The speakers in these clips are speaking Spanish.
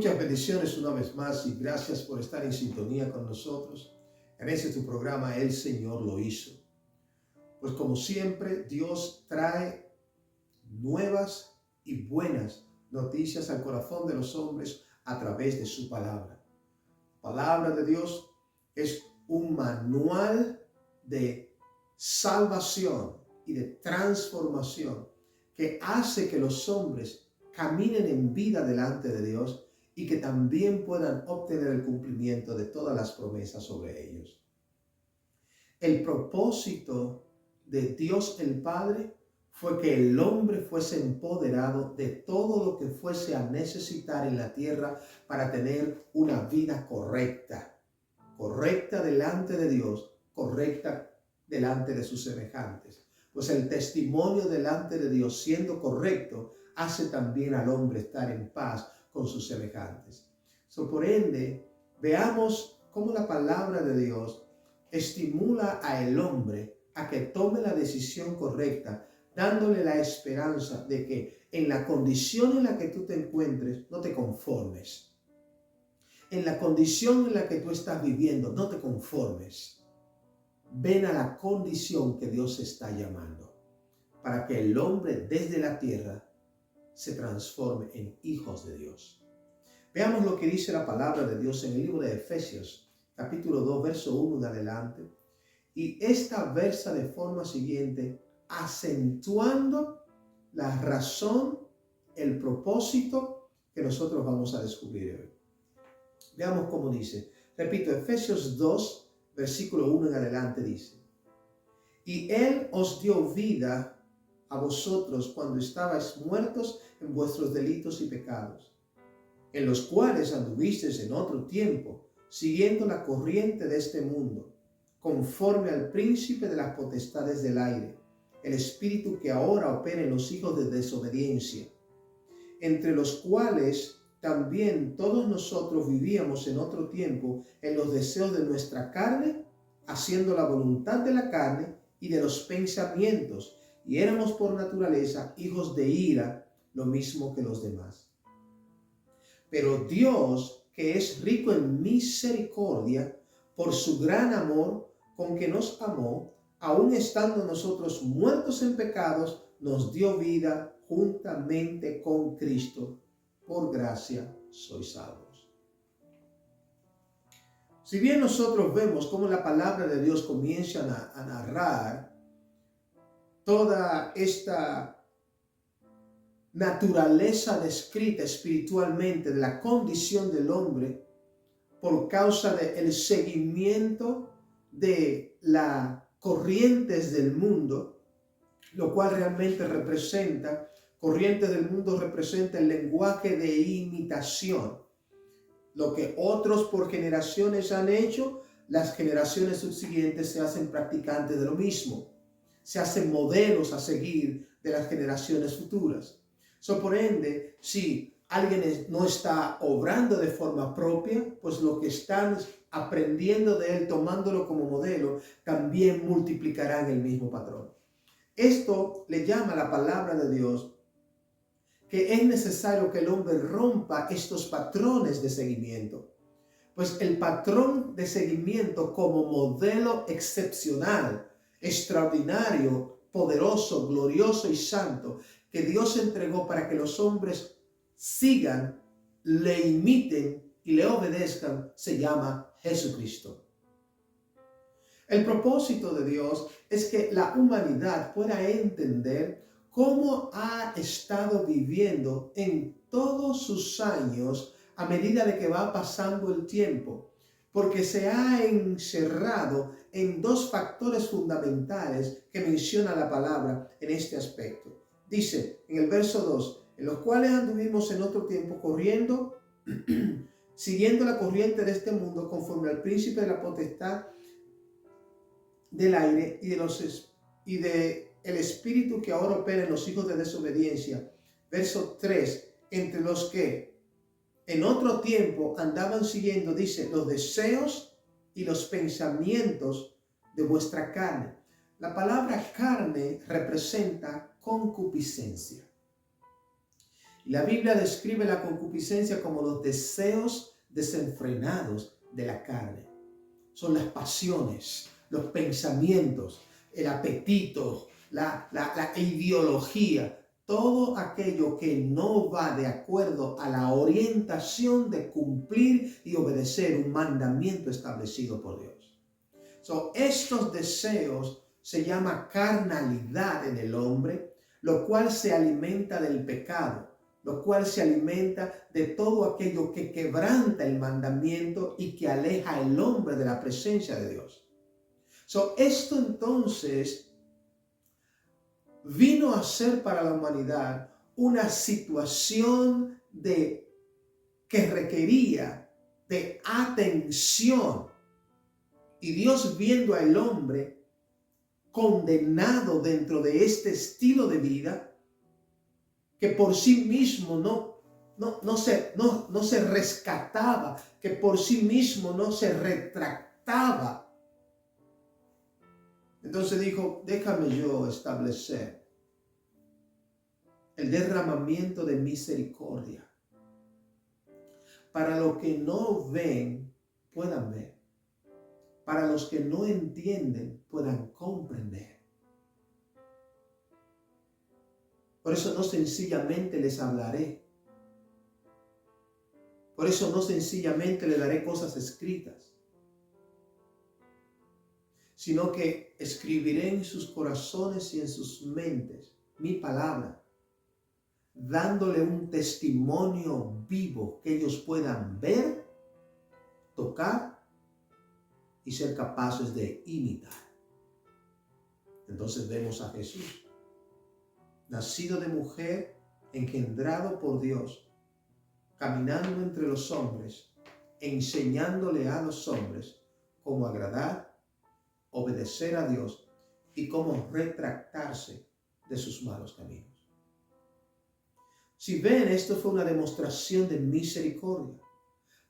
Muchas bendiciones una vez más y gracias por estar en sintonía con nosotros en este tu programa El Señor lo hizo. Pues como siempre, Dios trae nuevas y buenas noticias al corazón de los hombres a través de su palabra. La palabra de Dios es un manual de salvación y de transformación que hace que los hombres caminen en vida delante de Dios y que también puedan obtener el cumplimiento de todas las promesas sobre ellos. El propósito de Dios el Padre fue que el hombre fuese empoderado de todo lo que fuese a necesitar en la tierra para tener una vida correcta. Correcta delante de Dios, correcta delante de sus semejantes. Pues el testimonio delante de Dios siendo correcto hace también al hombre estar en paz con sus semejantes. Por ende, veamos cómo la palabra de Dios estimula al hombre a que tome la decisión correcta, dándole la esperanza de que en la condición en la que tú te encuentres, no te conformes. En la condición en la que tú estás viviendo, no te conformes. Ven a la condición que Dios está llamando, para que el hombre desde la tierra se transforme en hijos de Dios. Veamos lo que dice la palabra de Dios en el libro de Efesios, capítulo 2, verso 1 en adelante. Y esta versa de forma siguiente, acentuando la razón, el propósito que nosotros vamos a descubrir hoy. Veamos cómo dice. Repito, Efesios 2, versículo 1 en adelante dice: Y Él os dio vida a vosotros cuando estabais muertos en vuestros delitos y pecados, en los cuales anduvisteis en otro tiempo, siguiendo la corriente de este mundo, conforme al príncipe de las potestades del aire, el espíritu que ahora opera en los hijos de desobediencia, entre los cuales también todos nosotros vivíamos en otro tiempo en los deseos de nuestra carne, haciendo la voluntad de la carne y de los pensamientos, y éramos por naturaleza hijos de ira, lo mismo que los demás. Pero Dios, que es rico en misericordia, por su gran amor con que nos amó, aun estando nosotros muertos en pecados, nos dio vida juntamente con Cristo. Por gracia sois salvos. Si bien nosotros vemos cómo la palabra de Dios comienza a narrar toda esta naturaleza descrita espiritualmente de la condición del hombre por causa del seguimiento de las corrientes del mundo, lo cual realmente representa, corrientes del mundo representa el lenguaje de imitación. Lo que otros por generaciones han hecho, las generaciones subsiguientes se hacen practicantes de lo mismo. Se hacen modelos a seguir de las generaciones futuras. Por ende, si alguien no está obrando de forma propia, pues lo que están aprendiendo de él, tomándolo como modelo, también multiplicarán el mismo patrón. Esto le llama la palabra de Dios que es necesario que el hombre rompa estos patrones de seguimiento. Pues el patrón de seguimiento como modelo excepcional, extraordinario, poderoso, glorioso y santo que Dios entregó para que los hombres sigan, le imiten y le obedezcan, se llama Jesucristo. El propósito de Dios es que la humanidad pueda entender cómo ha estado viviendo en todos sus años a medida de que va pasando el tiempo, porque se ha encerrado en dos factores fundamentales que menciona la palabra en este aspecto. Dice en el verso 2, en los cuales anduvimos en otro tiempo corriendo, siguiendo la corriente de este mundo conforme al príncipe de la potestad del aire y de el espíritu que ahora opera en los hijos de desobediencia. Verso 3, entre los que en otro tiempo andaban siguiendo, dice, los deseos y los pensamientos de vuestra carne. La palabra carne representa concupiscencia. Y la Biblia describe la concupiscencia como los deseos desenfrenados de la carne. Son las pasiones, los pensamientos, el apetito, la ideología, todo aquello que no va de acuerdo a la orientación de cumplir y obedecer un mandamiento establecido por Dios. Estos deseos se llama carnalidad en el hombre, lo cual se alimenta del pecado, lo cual se alimenta de todo aquello que quebranta el mandamiento y que aleja al hombre de la presencia de Dios. Esto entonces vino a ser para la humanidad una situación que requería de atención. Y Dios, viendo al hombre condenado dentro de este estilo de vida, que por sí mismo no se rescataba, que por sí mismo no se retractaba. Entonces dijo, déjame yo establecer el derramamiento de misericordia para los que no ven, puedan ver. Para los que no entienden, puedan comprender. Por eso no sencillamente les hablaré. Por eso no sencillamente les daré cosas escritas, sino que escribiré en sus corazones y en sus mentes mi palabra, dándole un testimonio vivo que ellos puedan ver, tocar y ser capaces de imitar. Entonces vemos a Jesús, nacido de mujer, engendrado por Dios, caminando entre los hombres, enseñándole a los hombres cómo agradar, obedecer a Dios y cómo retractarse de sus malos caminos. Si ven, esto fue una demostración de misericordia.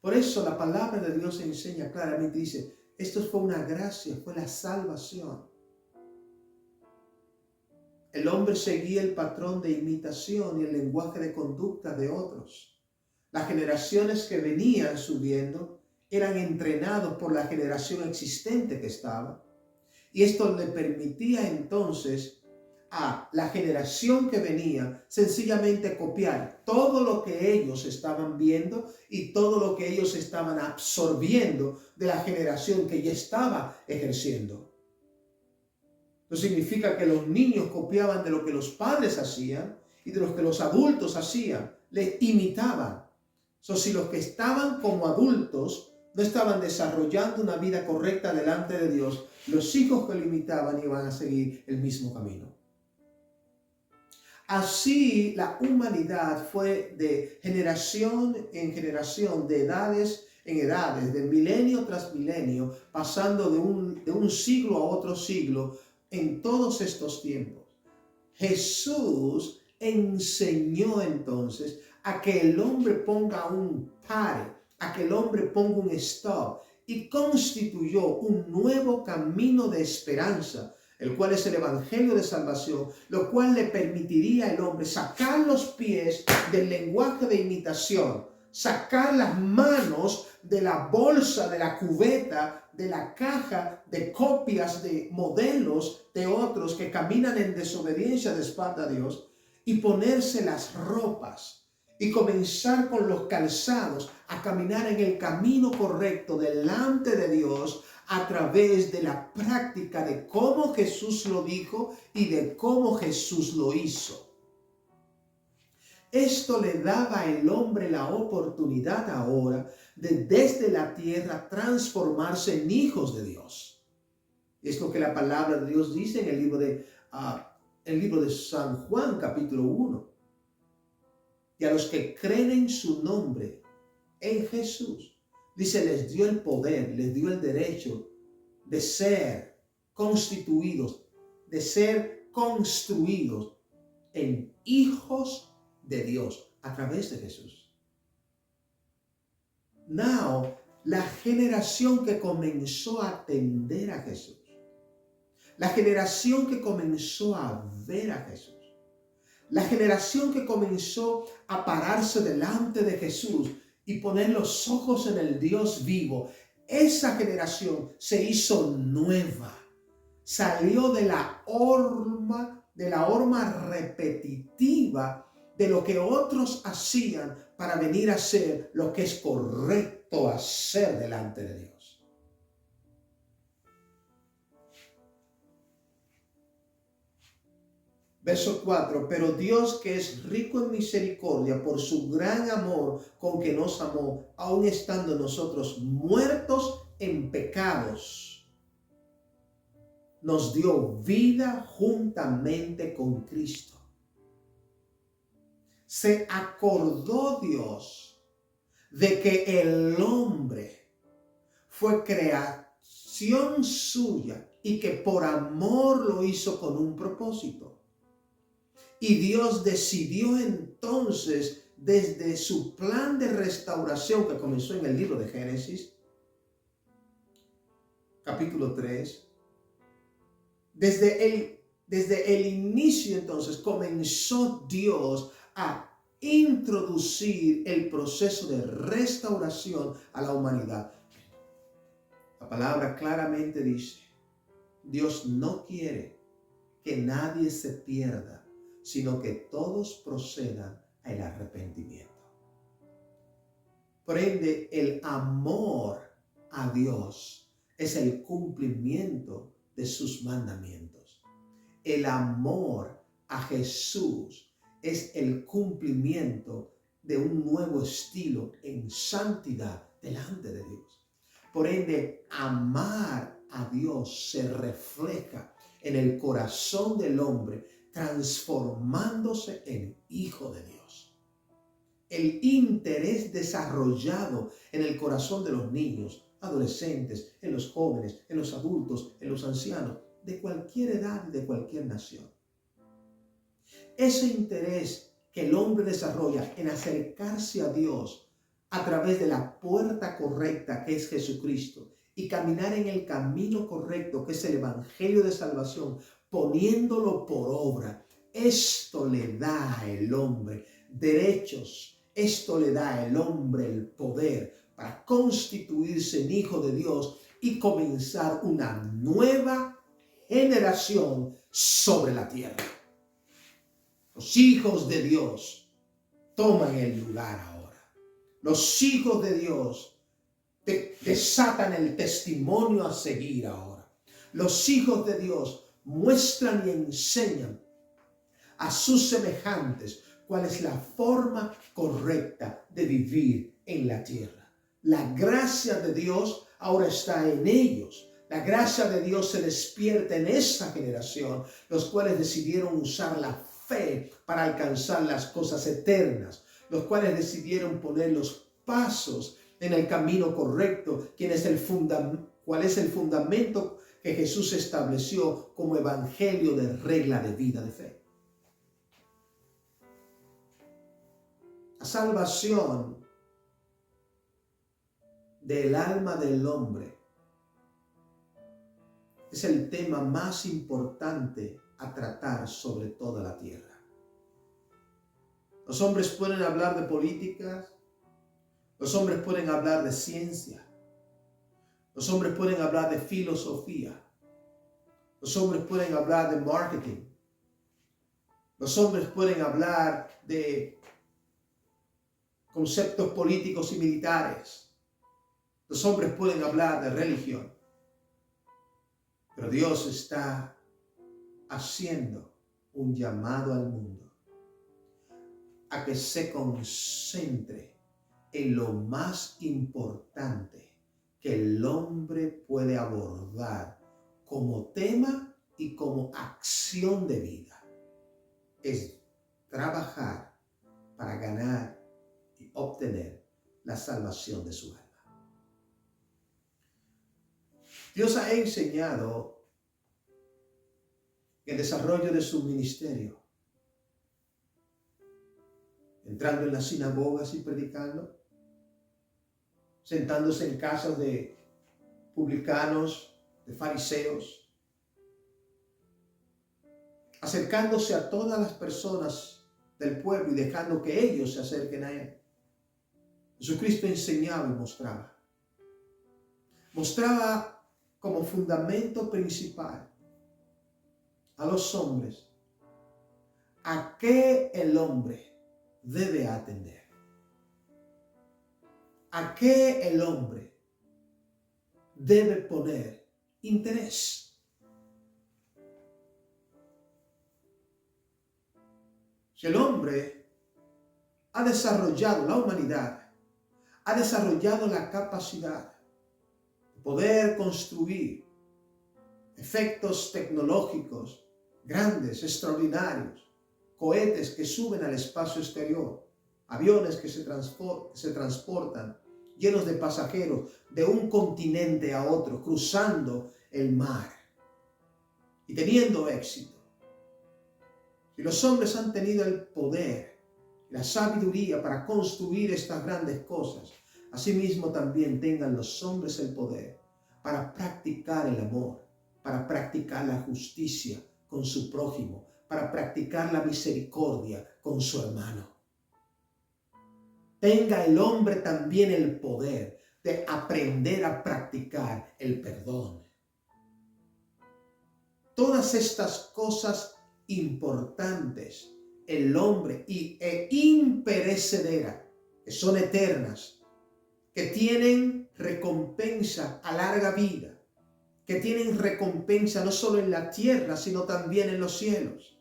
Por eso la palabra de Dios enseña claramente, dice, esto fue una gracia, fue la salvación. El hombre seguía el patrón de imitación y el lenguaje de conducta de otros. Las generaciones que venían subiendo eran entrenados por la generación existente que estaba. Y esto le permitía entonces a la generación que venía sencillamente copiar todo lo que ellos estaban viendo y todo lo que ellos estaban absorbiendo de la generación que ya estaba ejerciendo. No significa que los niños copiaban de lo que los padres hacían y de lo que los adultos hacían, les imitaban. Si los que estaban como adultos no estaban desarrollando una vida correcta delante de Dios, los hijos que lo imitaban iban a seguir el mismo camino. Así la humanidad fue de generación en generación, de edades en edades, de milenio tras milenio, pasando de un siglo a otro siglo en todos estos tiempos. Jesús enseñó entonces a que el hombre ponga un pare, a que el hombre ponga un stop y constituyó un nuevo camino de esperanza, el cual es el evangelio de salvación, lo cual le permitiría al hombre sacar los pies del lenguaje de imitación, sacar las manos de la bolsa, de la cubeta, de la caja de copias de modelos de otros que caminan en desobediencia de espalda a Dios y ponerse las ropas y comenzar con los calzados a caminar en el camino correcto delante de Dios a través de la práctica de cómo Jesús lo dijo y de cómo Jesús lo hizo. Esto le daba al hombre la oportunidad ahora de desde la tierra transformarse en hijos de Dios. Es lo que la palabra de Dios dice en el libro de San Juan, capítulo 1. Y a los que creen en su nombre, en Jesús, dice, les dio el poder, les dio el derecho de ser constituidos, de ser construidos en hijos de Dios a través de Jesús. Now, la generación que comenzó a atender a Jesús, la generación que comenzó a ver a Jesús, La generación que comenzó a pararse delante de Jesús y poner los ojos en el Dios vivo, esa generación se hizo nueva. Salió de la horma repetitiva de lo que otros hacían para venir a hacer lo que es correcto hacer delante de Dios. Verso 4, pero Dios, que es rico en misericordia por su gran amor con que nos amó, aun estando nosotros muertos en pecados, nos dio vida juntamente con Cristo. Se acordó Dios de que el hombre fue creación suya y que por amor lo hizo con un propósito. Y Dios decidió entonces, desde su plan de restauración que comenzó en el libro de Génesis, capítulo 3, desde el inicio entonces comenzó Dios a introducir el proceso de restauración a la humanidad. La palabra claramente dice, Dios no quiere que nadie se pierda, sino que todos procedan al arrepentimiento. Por ende, el amor a Dios es el cumplimiento de sus mandamientos. El amor a Jesús es el cumplimiento de un nuevo estilo en santidad delante de Dios. Por ende, amar a Dios se refleja en el corazón del hombre, transformándose en hijo de Dios. El interés desarrollado en el corazón de los niños, adolescentes, en los jóvenes, en los adultos, en los ancianos, de cualquier edad, de cualquier nación. Ese interés que el hombre desarrolla en acercarse a Dios a través de la puerta correcta que es Jesucristo y caminar en el camino correcto que es el evangelio de salvación, poniéndolo por obra. Esto le da al hombre derechos, esto le da al hombre el poder para constituirse en hijo de Dios y comenzar una nueva generación sobre la tierra. Los hijos de Dios toman el lugar ahora. Los hijos de Dios desatan el testimonio a seguir ahora. Los hijos de Dios muestran y enseñan a sus semejantes cuál es la forma correcta de vivir en la tierra. La gracia de Dios ahora está en ellos. La gracia de Dios se despierta en esta generación, los cuales decidieron usar la fe para alcanzar las cosas eternas, los cuales decidieron poner los pasos en el camino correcto, cuál es el fundamento que Jesús estableció como evangelio de regla de vida de fe. La salvación del alma del hombre es el tema más importante a tratar sobre toda la tierra. Los hombres pueden hablar de políticas, los hombres pueden hablar de ciencia, los hombres pueden hablar de filosofía, los hombres pueden hablar de marketing, los hombres pueden hablar de conceptos políticos y militares, los hombres pueden hablar de religión, pero Dios está haciendo un llamado al mundo a que se concentre en lo más importante que el hombre puede abordar como tema y como acción de vida. Es trabajar para ganar y obtener la salvación de su alma. Dios ha enseñado el desarrollo de su ministerio, entrando en las sinagogas y predicando, sentándose en casas de publicanos, de fariseos, acercándose a todas las personas del pueblo y dejando que ellos se acerquen a Él. Jesucristo enseñaba y mostraba. Mostraba como fundamento principal a los hombres a qué el hombre debe atender. A qué el hombre debe poner interés. Si el hombre ha desarrollado, la humanidad ha desarrollado la capacidad de poder construir efectos tecnológicos grandes, extraordinarios, cohetes que suben al espacio exterior, aviones que se transportan llenos de pasajeros de un continente a otro, cruzando el mar y teniendo éxito. Si los hombres han tenido el poder, la sabiduría para construir estas grandes cosas, asimismo también tengan los hombres el poder para practicar el amor, para practicar la justicia con su prójimo, para practicar la misericordia con su hermano. Tenga el hombre también el poder de aprender a practicar el perdón. Todas estas cosas importantes, el hombre e imperecedera, que son eternas, que tienen recompensa a larga vida, que tienen recompensa no solo en la tierra, sino también en los cielos.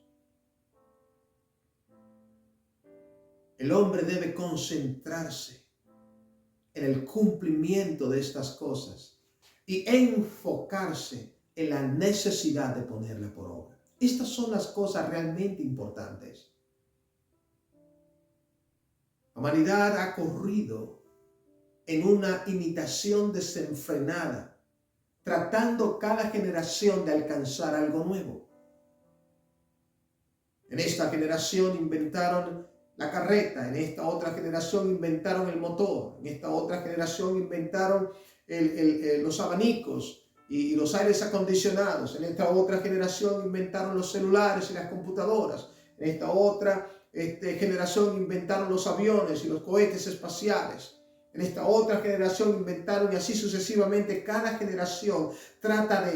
El hombre debe concentrarse en el cumplimiento de estas cosas y enfocarse en la necesidad de ponerla por obra. Estas son las cosas realmente importantes. La humanidad ha corrido en una imitación desenfrenada, tratando cada generación de alcanzar algo nuevo. En esta generación inventaron la carreta, en esta otra generación inventaron el motor, en esta otra generación inventaron los abanicos y los aires acondicionados, en esta otra generación inventaron los celulares y las computadoras, en esta otra generación inventaron los aviones y los cohetes espaciales, en esta otra generación inventaron, y así sucesivamente. Cada generación trata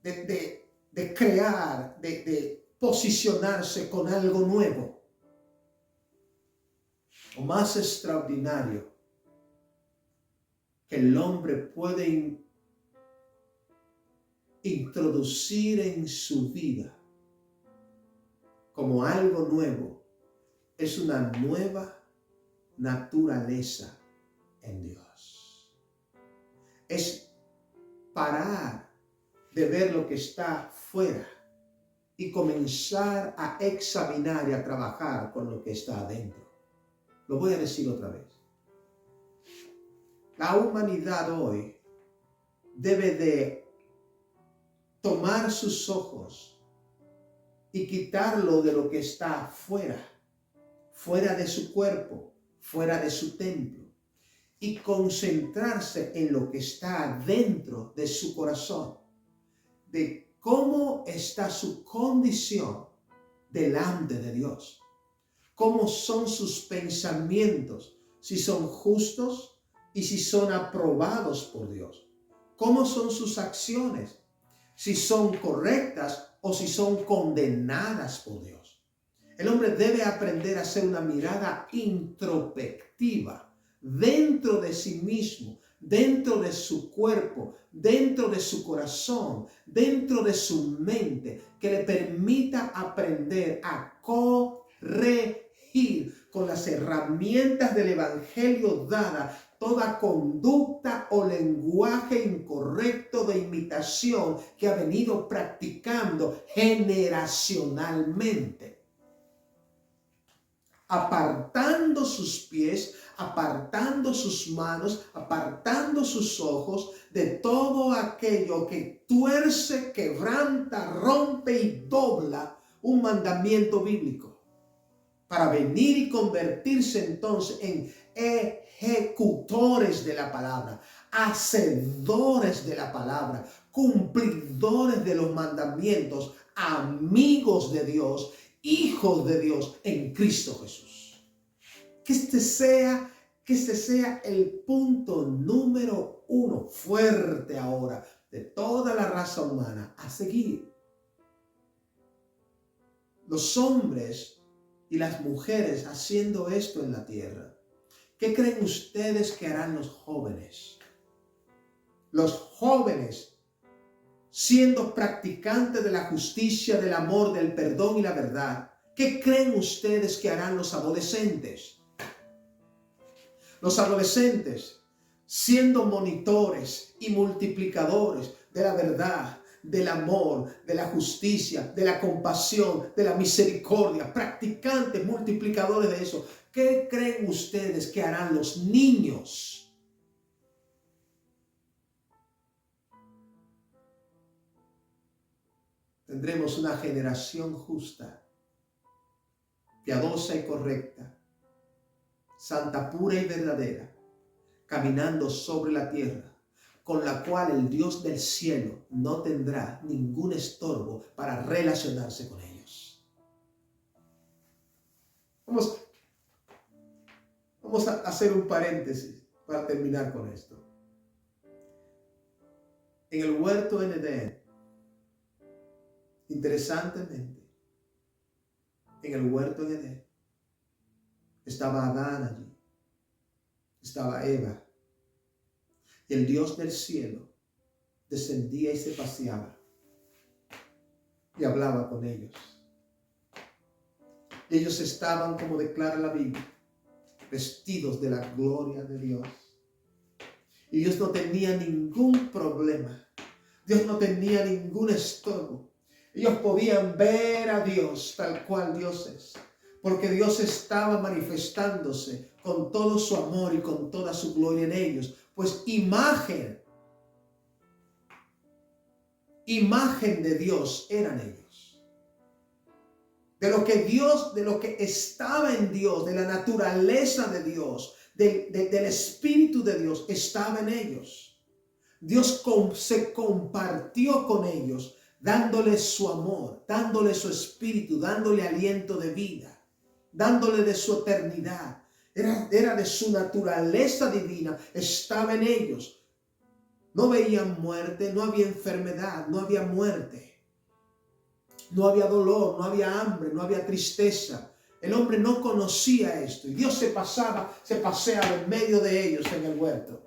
de crear, de posicionarse con algo nuevo. Lo más extraordinario que el hombre puede introducir en su vida como algo nuevo es una nueva naturaleza en Dios. Es parar de ver lo que está fuera y comenzar a examinar y a trabajar con lo que está adentro. Lo voy a decir otra vez. La humanidad hoy debe de tomar sus ojos y quitarlo de lo que está fuera de su cuerpo, fuera de su templo, y concentrarse en lo que está dentro de su corazón, de cómo está su condición delante de Dios, cómo son sus pensamientos, si son justos y si son aprobados por Dios, cómo son sus acciones, si son correctas o si son condenadas por Dios. El hombre debe aprender a hacer una mirada introspectiva dentro de sí mismo, dentro de su cuerpo, dentro de su corazón, dentro de su mente, que le permita aprender a corregir con las herramientas del Evangelio dada toda conducta o lenguaje incorrecto de imitación que ha venido practicando generacionalmente. Apartando sus pies, apartando sus manos, apartando sus ojos de todo aquello que tuerce, quebranta, rompe y dobla un mandamiento bíblico, para venir y convertirse entonces en ejecutores de la palabra, hacedores de la palabra, cumplidores de los mandamientos, amigos de Dios, hijos de Dios en Cristo Jesús. Que este sea el punto número 1 fuerte ahora de toda la raza humana a seguir. Los hombres y las mujeres haciendo esto en la tierra. ¿Qué creen ustedes que harán los jóvenes? Los jóvenes, siendo practicantes de la justicia, del amor, del perdón y la verdad, ¿qué creen ustedes que harán los adolescentes? Los adolescentes, siendo monitores y multiplicadores de la verdad, del amor, de la justicia, de la compasión, de la misericordia, practicantes, multiplicadores de eso. ¿Qué creen ustedes que harán los niños? Tendremos una generación justa, piadosa y correcta, santa, pura y verdadera, caminando sobre la tierra, con la cual el Dios del cielo no tendrá ningún estorbo para relacionarse con ellos. Vamos a hacer un paréntesis para terminar con esto. En el huerto en Edén, interesantemente, en el huerto en Edén, estaba Adán allí, estaba Eva, y el Dios del cielo descendía y se paseaba y hablaba con ellos. Ellos estaban, como declara la Biblia, vestidos de la gloria de Dios. Y Dios no tenía ningún problema. Dios no tenía ningún estorbo. Ellos podían ver a Dios tal cual Dios es. Porque Dios estaba manifestándose con todo su amor y con toda su gloria en ellos. Pues imagen de Dios eran ellos. De lo que estaba en Dios, de la naturaleza de Dios, del Espíritu de Dios, estaba en ellos. Dios se compartió con ellos, dándoles su amor, dándoles su espíritu, dándole aliento de vida, dándole de su eternidad. Era de su naturaleza divina, estaba en ellos. No veían muerte, no había enfermedad, no había muerte. No había dolor, no había hambre, no había tristeza. El hombre no conocía esto. Y Dios se paseaba en medio de ellos en el huerto.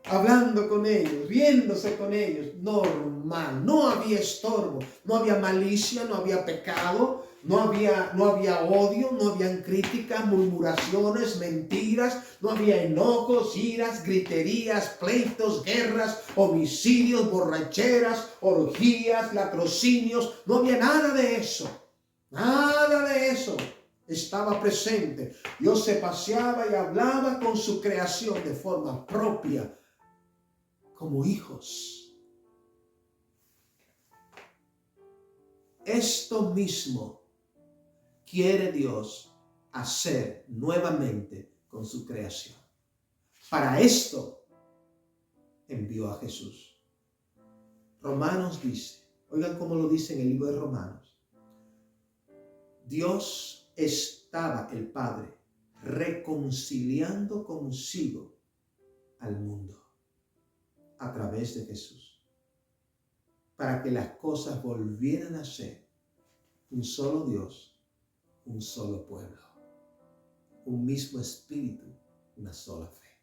Hablando con ellos, riéndose con ellos. Normal. No había estorbo, no había malicia, no había pecado, no había odio, no habían críticas, murmuraciones, mentiras, no había enojos, iras, griterías, pleitos, guerras, homicidios, borracheras, orgías, latrocinios. No había nada de eso. Nada de eso estaba presente. Dios se paseaba y hablaba con su creación de forma propia, como hijos. Esto mismo quiere Dios hacer nuevamente con su creación. Para esto envió a Jesús. Romanos dice, oigan cómo lo dice en el libro de Romanos. Dios estaba, el Padre, reconciliando consigo al mundo a través de Jesús, para que las cosas volvieran a ser un solo Dios, un solo pueblo, un mismo espíritu, una sola fe,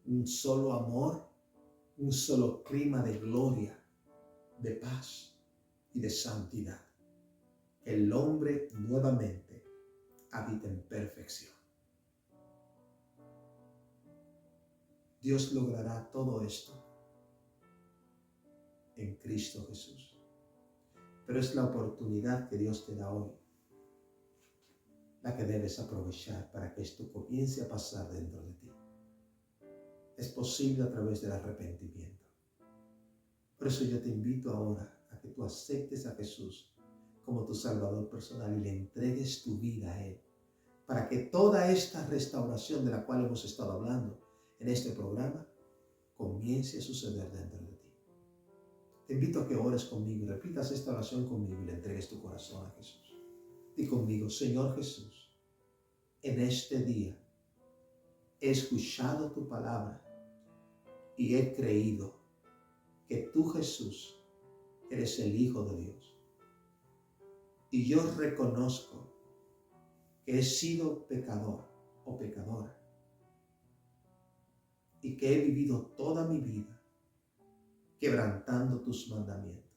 un solo amor, un solo clima de gloria, de paz y de santidad. El hombre nuevamente habita en perfección. Dios logrará todo esto en Cristo Jesús. Pero es la oportunidad que Dios te da hoy, la que debes aprovechar para que esto comience a pasar dentro de ti. Es posible a través del arrepentimiento. Por eso yo te invito ahora a que tú aceptes a Jesús como tu Salvador personal y le entregues tu vida a Él, para que toda esta restauración de la cual hemos estado hablando en este programa comience a suceder dentro de ti. te invito a que ores conmigo y repitas esta oración conmigo y le entregues tu corazón a Jesús. Di conmigo: Señor Jesús, en este día he escuchado tu palabra y he creído que tú, Jesús, eres el Hijo de Dios. Y yo reconozco que he sido pecador o pecadora y que he vivido toda mi vida quebrantando tus mandamientos.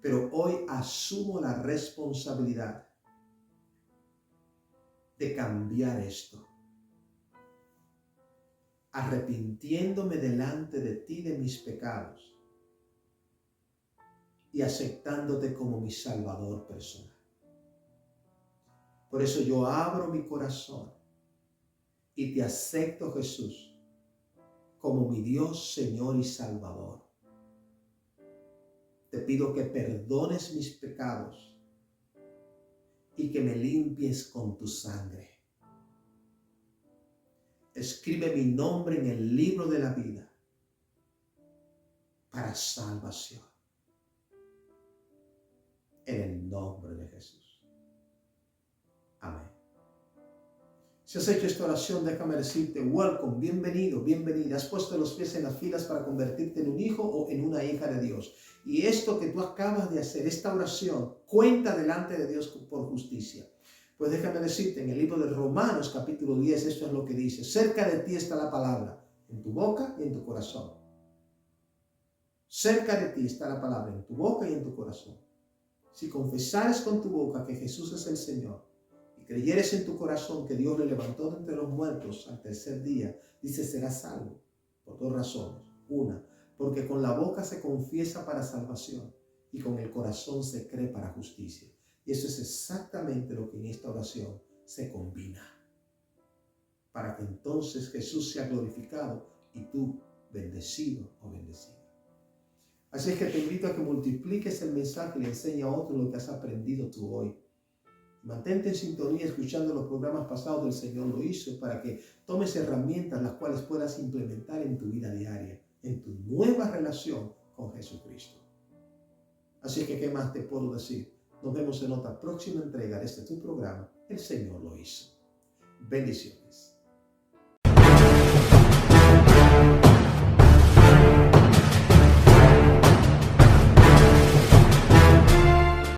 Pero hoy asumo la responsabilidad de cambiar esto, arrepintiéndome delante de ti de mis pecados y aceptándote como mi Salvador personal. Por eso yo abro mi corazón y te acepto, Jesús, como mi Dios, Señor y Salvador. Te pido que perdones mis pecados y que me limpies con tu sangre. Escribe mi nombre en el libro de la vida para salvación. En el nombre de Jesús. Amén. Si has hecho esta oración, déjame decirte: welcome, bienvenido, bienvenida. Has puesto los pies en las filas para convertirte en un hijo o en una hija de Dios. Y esto que tú acabas de hacer, esta oración, cuenta delante de Dios por justicia. Pues déjame decirte, en el libro de Romanos capítulo 10, esto es lo que dice: cerca de ti está la palabra, en tu boca y en tu corazón. Cerca de ti está la palabra, en tu boca y en tu corazón. Si confesares con tu boca que Jesús es el Señor y creyeres en tu corazón que Dios le levantó de entre los muertos al tercer día, dice, serás salvo. Por dos razones. Una, porque con la boca se confiesa para salvación y con el corazón se cree para justicia. Y eso es exactamente lo que en esta oración se combina, para que entonces Jesús sea glorificado y tú bendecido o bendecida. Así es que te invito a que multipliques el mensaje y le enseñes a otros lo que has aprendido tú hoy. Mantente en sintonía escuchando los programas pasados del Señor lo hizo, para que tomes herramientas las cuales puedas implementar en tu vida diaria, en tu nueva relación con Jesucristo. Así que, ¿qué más te puedo decir? Nos vemos en otra próxima entrega de este tu programa, El Señor lo hizo. Bendiciones.